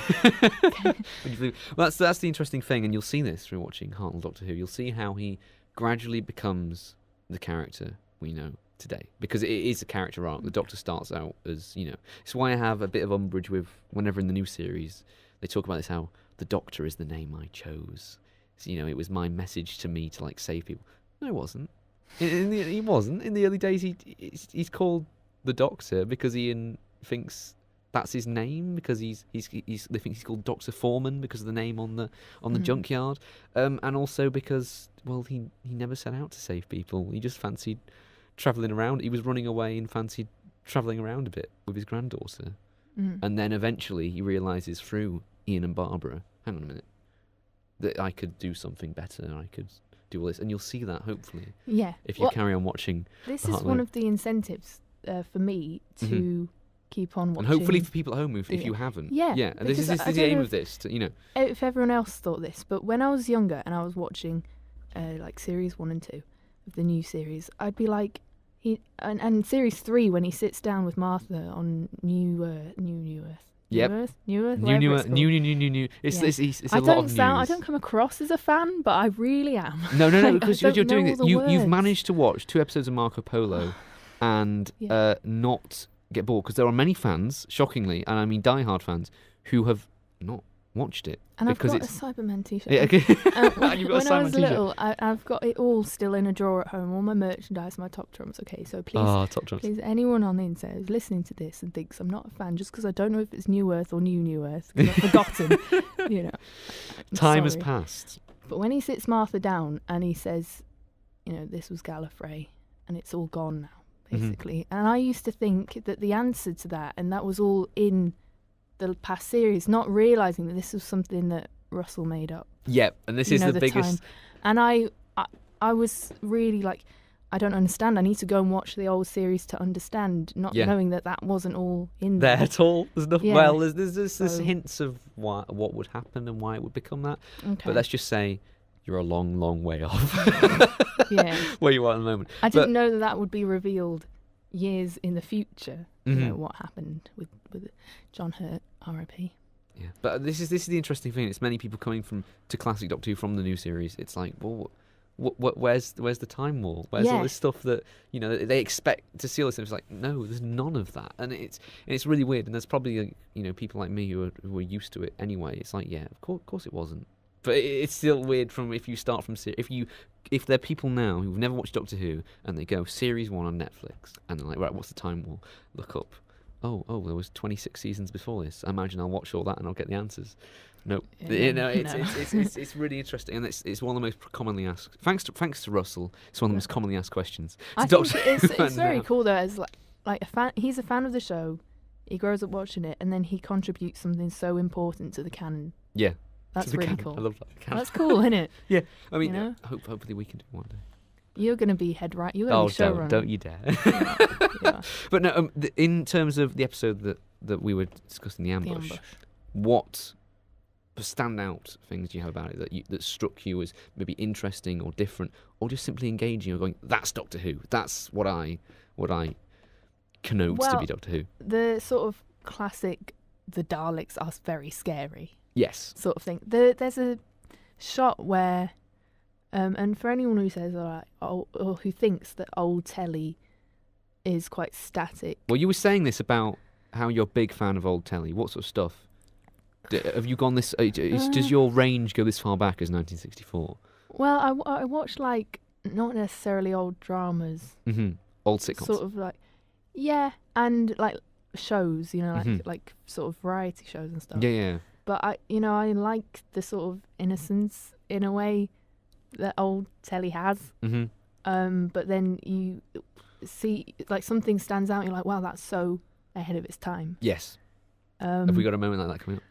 Well, that's the interesting thing, and you'll see this through watching Hartnell Doctor Who. You'll see how he gradually becomes the character we know today, because it is a character arc. The Doctor starts out as, it's why I have a bit of umbrage with whenever in the new series they talk about this, how the Doctor is the name I chose. So, it was my message to me to like save people. No, it wasn't. He wasn't. In the early days, he's called the Doctor because Ian thinks that's his name, because they think he's called Dr. Foreman because of the name on the junkyard, and also because, well, he never set out to save people. He just fancied travelling around. He was running away and fancied travelling around a bit with his granddaughter, and then eventually he realises through Ian and Barbara, hang on a minute, that I could do something better. I could do all this, and you'll see that hopefully. Yeah. If you carry on watching. This is one of the incentives for me to keep on watching. And hopefully for people at home, if you haven't. Yeah. Yeah. And this is the aim of this, if everyone else thought this, but when I was younger and I was watching like series 1 and 2 of the new series, I'd be like, and series 3 when he sits down with Martha on New Earth. Yep. New Earth. New. It's a lot of news. I don't come across as a fan, but I really am. No, because you're doing it. You've managed to watch 2 episodes of Marco Polo, and not get bored, because there are many fans, shockingly, and I mean diehard fans, who have not watched it. And because I've got a Cybermen t-shirt. Yeah, okay. When I was little, I've got it all still in a drawer at home, all my merchandise, my top drums. Okay, so please, top drums. Please, anyone on the internet who's listening to this and thinks I'm not a fan just because I don't know if it's New Earth or New Earth, because I've forgotten, Time has passed. But when he sits Martha down and he says, you know, this was Gallifrey and it's all gone now, basically. And I used to think that the answer to that, and that was all in the past series, not realising that this was something that Russell made up. Yeah, and this is the biggest... Time. And I was really like, I don't understand. I need to go and watch the old series to understand, not knowing that wasn't all in there at all. There's nothing. Yeah. Well, there's hints of what would happen and why it would become that. Okay. But let's just say you're a long, long way off. Yeah. Where you are at the moment. I didn't know that would be revealed years in the future. You know what happened with John Hurt, R.I.P. Yeah, but this is the interesting thing. It's many people coming to classic Doctor Who from the new series. It's like, well, where's the time war? Where's all this stuff that, you know, they expect to see all this? And it's like, no, there's none of that, and it's really weird. And there's probably you know, people like me who are used to it anyway. It's like, yeah, of course it wasn't. But it's still weird from if you start from if there are people now who've never watched Doctor Who and they go series 1 on Netflix and they're like, right, what's the time war? Look up. Oh, there was 26 seasons before this. I imagine I'll watch all that and I'll get the answers. Nope. You know, it's really interesting, and it's one of the most commonly asked. Thanks to Russell, it's one of the most commonly asked questions. I think it's very cool though, as like a fan. He's a fan of the show. He grows up watching it, and then he contributes something so important to the canon. Yeah, that's really cool. I love that. That's cool, isn't it? Yeah, I mean, you know? hopefully we can do it one day. You're going to be head right. You're going to be showrunner. Don't you dare. Yeah. But no, in terms of the episode that we were discussing, the ambush. What standout things do you have about it that struck you as maybe interesting or different, or just simply engaging or going, that's Doctor Who, that's what I connotes to be Doctor Who? The sort of classic, the Daleks are very scary. Yes. Sort of thing. There's a shot where, and for anyone who says, or who thinks that old telly is quite static. Well, you were saying this about how you're a big fan of old telly. What sort of stuff? Have you gone this? Does your range go this far back as 1964? Well, I watch like not necessarily old dramas. Mm-hmm. Old sitcoms. Sort of like, yeah, and like shows, you know, like sort of variety shows and stuff. Yeah. But I like the sort of innocence in a way that old telly has. Mm-hmm. But then you see like something stands out, and you're like, wow, that's so ahead of its time. Yes. Have we got a moment like that coming up?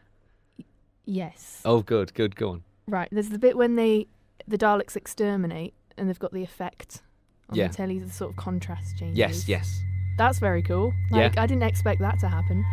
Yes. Oh, good. Go on. Right. There's the bit when the Daleks exterminate, and they've got the effect on the telly, the sort of contrast changes. Yes. That's very cool. Like, I didn't expect that to happen.